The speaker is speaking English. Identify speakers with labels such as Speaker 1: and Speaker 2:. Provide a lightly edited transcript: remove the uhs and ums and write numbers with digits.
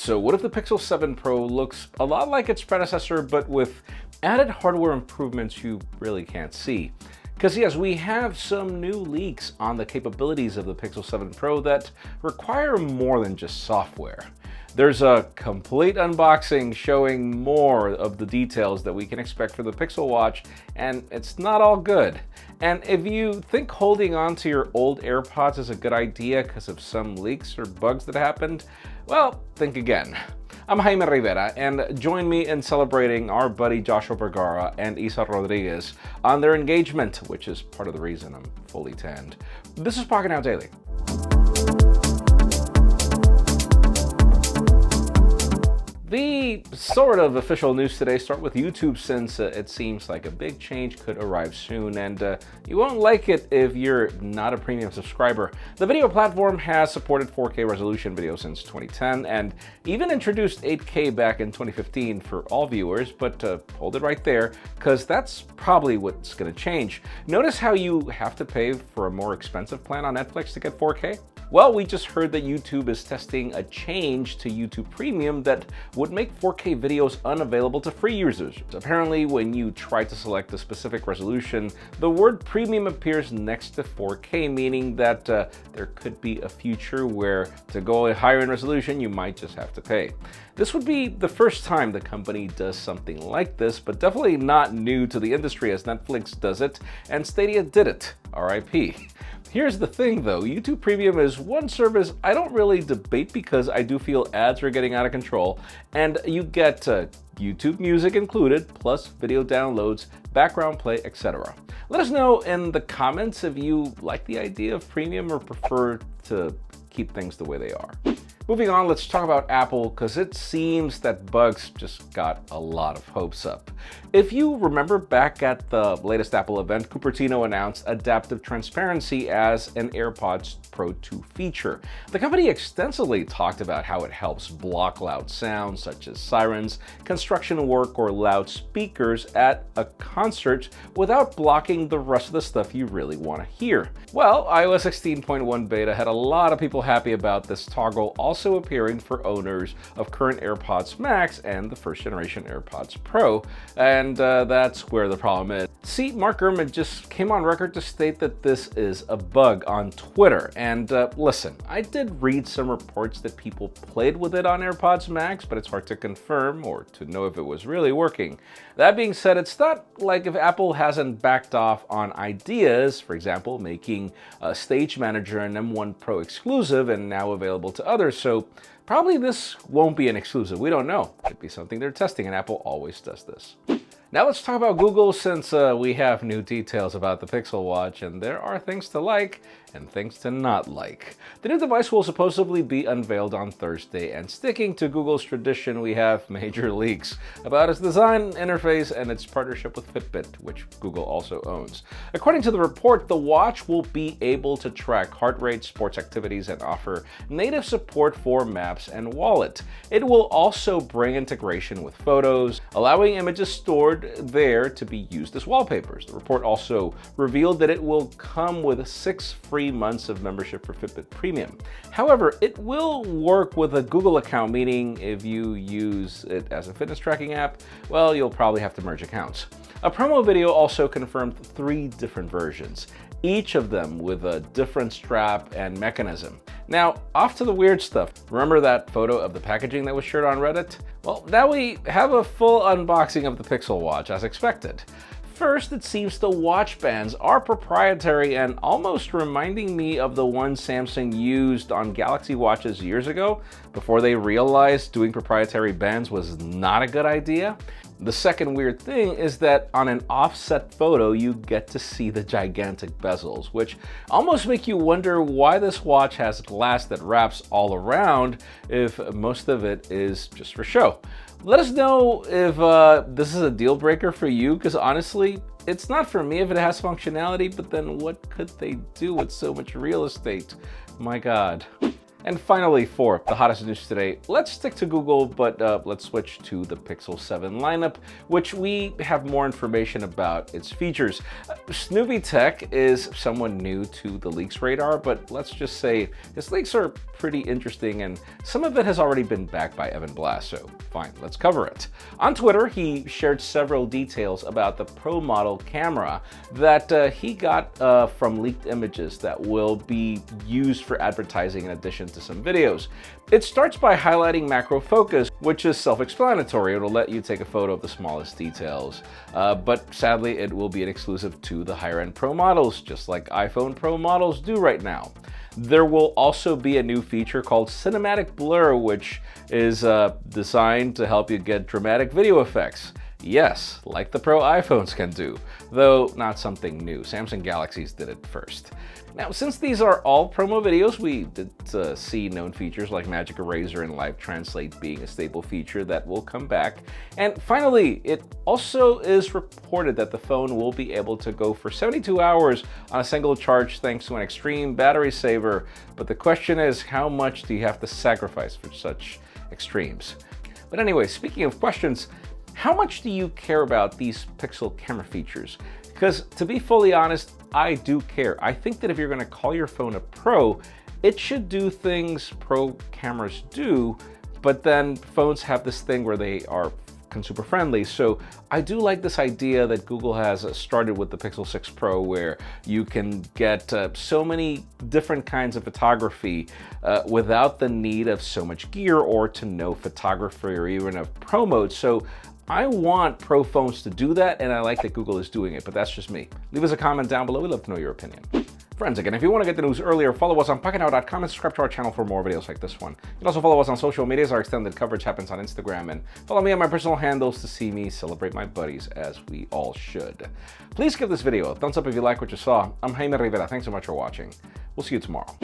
Speaker 1: So what if the Pixel 7 Pro looks a lot like its predecessor, but with added hardware improvements you really can't see? Because yes, we have some new leaks on the capabilities of the Pixel 7 Pro that require more than just software. There's a complete unboxing showing more of the details that we can expect for the Pixel Watch, and it's not all good. And if you think holding on to your old AirPods is a good idea because of some leaks or bugs that happened, well, think again. I'm Jaime Rivera, and join me in celebrating our buddy Joshua Vergara and Isa Rodriguez on their engagement, which is part of the reason I'm fully tanned. This is Pocketnow Daily. The sort of official news today start with YouTube, since it seems like a big change could arrive soon, and you won't like it if you're not a premium subscriber. The video platform has supported 4K resolution video since 2010 and even introduced 8K back in 2015 for all viewers, but hold it right there because that's probably what's going to change. Notice how you have to pay for a more expensive plan on Netflix to get 4K? Well, we just heard that YouTube is testing a change to YouTube Premium that would make 4K videos unavailable to free users. Apparently, when you try to select a specific resolution, the word Premium appears next to 4K, meaning that there could be a future where to go higher in resolution, you might just have to pay. This would be the first time the company does something like this, but definitely not new to the industry, as Netflix does it and Stadia did it, RIP. Here's the thing though, YouTube Premium is one service I don't really debate because I do feel ads are getting out of control, and you get YouTube Music included, plus video downloads, background play, etc. Let us know in the comments if you like the idea of Premium or prefer to keep things the way they are. Moving on, let's talk about Apple, because it seems that bugs just got a lot of hopes up. If you remember back at the latest Apple event, Cupertino announced adaptive transparency as an AirPods Pro 2 feature. The company extensively talked about how it helps block loud sounds such as sirens, construction work, or loudspeakers at a concert without blocking the rest of the stuff you really want to hear. Well, iOS 16.1 beta had a lot of people happy about this toggle also appearing for owners of current AirPods Max and the first generation AirPods Pro, and that's where the problem is. See, Mark Gurman just came on record to state that this is a bug on Twitter, and listen, I did read some reports that people played with it on AirPods Max, but it's hard to confirm or to know if it was really working. That being said, it's not like if Apple hasn't backed off on ideas, for example, making Stage Manager an M1 Pro exclusive and now available to others, so probably this won't be an exclusive. We don't know. Could be something they're testing, and Apple always does this. Now let's talk about Google, since we have new details about the Pixel Watch, and there are things to like and things to not like. The new device will supposedly be unveiled on Thursday, and sticking to Google's tradition, we have major leaks about its design, interface, and its partnership with Fitbit, which Google also owns. According to the report, the watch will be able to track heart rate, sports activities, and offer native support for Maps and Wallet. It will also bring integration with Photos, allowing images stored there to be used as wallpapers. The report also revealed that it will come with 6 free months of membership for Fitbit Premium. However, it will work with a Google account, meaning if you use it as a fitness tracking app, well, you'll probably have to merge accounts. A promo video also confirmed 3 different versions, each of them with a different strap and mechanism. Now, off to the weird stuff. Remember that photo of the packaging that was shared on Reddit? Well, now we have a full unboxing of the Pixel Watch, as expected. First, it seems the watch bands are proprietary and almost reminding me of the ones Samsung used on Galaxy watches years ago, before they realized doing proprietary bands was not a good idea. The second weird thing is that on an offset photo, you get to see the gigantic bezels, which almost make you wonder why this watch has glass that wraps all around if most of it is just for show. Let us know if this is a deal breaker for you, because honestly, it's not for me if it has functionality, but then what could they do with so much real estate? My God. And finally, for the hottest news today, let's stick to Google, but let's switch to the Pixel 7 lineup, which we have more information about its features. Snoopy Tech is someone new to the leaks radar, but let's just say his leaks are pretty interesting, and some of it has already been backed by Evan Blass, so fine, let's cover it. On Twitter, he shared several details about the Pro model camera that he got from leaked images that will be used for advertising in addition to some videos. It starts by highlighting macro focus, which is self-explanatory. It'll let you take a photo of the smallest details, but sadly it will be an exclusive to the higher-end Pro models, just like iPhone Pro models do right now. There will also be a new feature called Cinematic Blur, which is designed to help you get dramatic video effects. Yes, like the Pro iPhones can do, though not something new. Samsung Galaxies did it first. Now, since these are all promo videos, we did see known features like Magic Eraser and Live Translate being a staple feature that will come back. And finally, it also is reported that the phone will be able to go for 72 hours on a single charge thanks to an extreme battery saver. But the question is, how much do you have to sacrifice for such extremes? But anyway, speaking of questions, how much do you care about these Pixel camera features? Because to be fully honest, I do care. I think that if you're going to call your phone a Pro, it should do things Pro cameras do, but then phones have this thing where they are consumer friendly. So I do like this idea that Google has started with the Pixel 6 Pro, where you can get so many different kinds of photography without the need of so much gear or to know photography or even of Pro mode. So I want Pro phones to do that, and I like that Google is doing it, but that's just me. Leave us a comment down below. We'd love to know your opinion. Friends, again, if you want to get the news earlier, follow us on Pocketnow.com and subscribe to our channel for more videos like this one. You can also follow us on social medias. Our extended coverage happens on Instagram, and follow me on my personal handles to see me celebrate my buddies, as we all should. Please give this video a thumbs up if you like what you saw. I'm Jaime Rivera. Thanks so much for watching. We'll see you tomorrow.